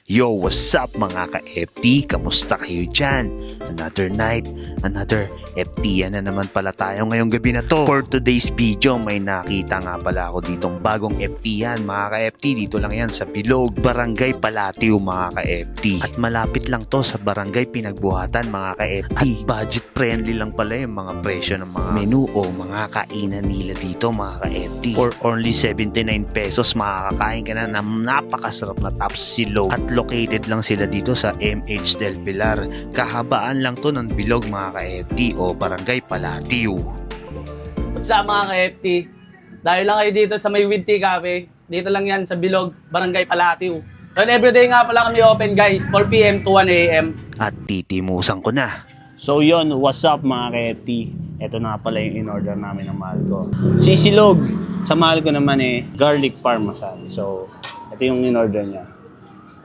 Yo, what's up mga ka-FT? Kamusta kayo dyan? Another night, another FT na naman pala tayo ngayong gabi na to. For today's video, may nakita nga pala ako ditong bagong FT yan mga ka-FT. Dito lang yan sa Bilog, Barangay Palatio mga ka-FT. At malapit lang to sa Barangay Pinagbuhatan mga ka-FT. At budget friendly lang pala yung mga presyo ng mga menu o mga kainan nila dito mga ka-FT. For only 79 pesos makakakain ka na ng napakasarap na tapsilog. At located lang sila dito sa MH Del Pilar. Kahabaan lang to ng Bilog mga ka-FT o Barangay Palatio. What's up mga ka-FT? Dahil lang kayo dito sa may With Tea Cafe. Dito lang yan sa Bilog, Barangay Palatio. And everyday nga pala kami open guys, 4 PM to 1 AM. At titimusan ko na. So yon, what's up mga ka-FT? Ito na pala yung in-order namin ng mahal ko. Sisilog. Sa mahal ko naman garlic parmesan. So, ito yung in-order niya.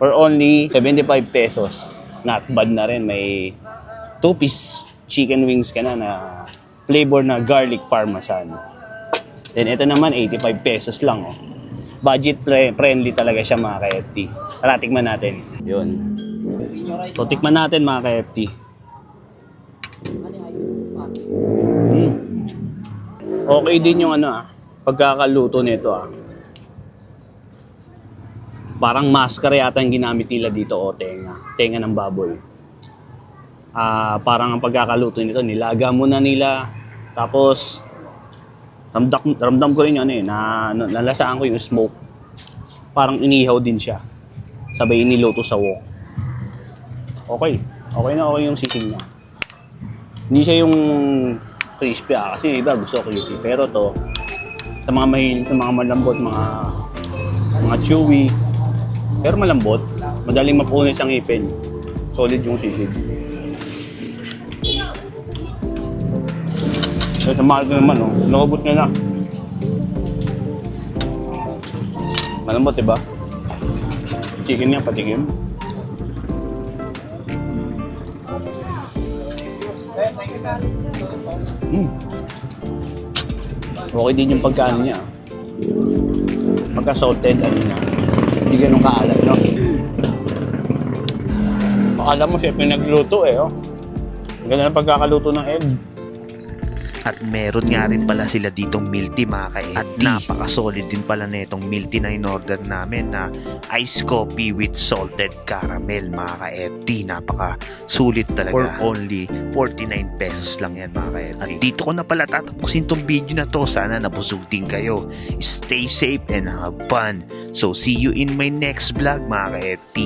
For only 75 pesos. Not bad na rin. May 2-piece chicken wings ka na flavor na garlic parmesan. Then ito naman 85 pesos lang. Oh. Budget friendly talaga siya mga ka-FT. Tara, tikman natin. Yun. So, tikman natin mga ka-FT. Okay din yung pagkakaluto nito Parang maskara yata yung ginamit nila dito o tenga ng baboy. Parang ang pagkakaluto nito, nilaga muna nila. Tapos ramdam ko rin nalasaan ko yung smoke. Parang inihaw din siya. Sabay iniluto sa wok. Okay na okay yung sisig niya. Hindi siya yung crispy kasi iba gusto ko crispy. Pero to, sa mga mahilig, sa mga malambot, mga chewy. Pero malambot, madaling mapunis ang ipin. Solid yung sisig. So, sa mahal ko naman, nakabot na. Malambot, diba? Chicken niya, patikim. Okay din yung pagkaano niya. Pagka-salted, hindi ganun kaalat, no? Akala mo siya pinagluto Ganda ng pagkakaluto ng egg. At meron nga rin pala sila ditong milk tea mga ka-FT. At napaka-solid din pala na itong milk tea na in-order namin na iced coffee with salted caramel mga ka-FT. Napaka-sulit talaga. For only 49 pesos lang yan mga ka-FT. At dito ko na pala tatapusin tong video na to. Sana nabusog din kayo. Stay safe and have fun. So see you in my next vlog mga ka-FT.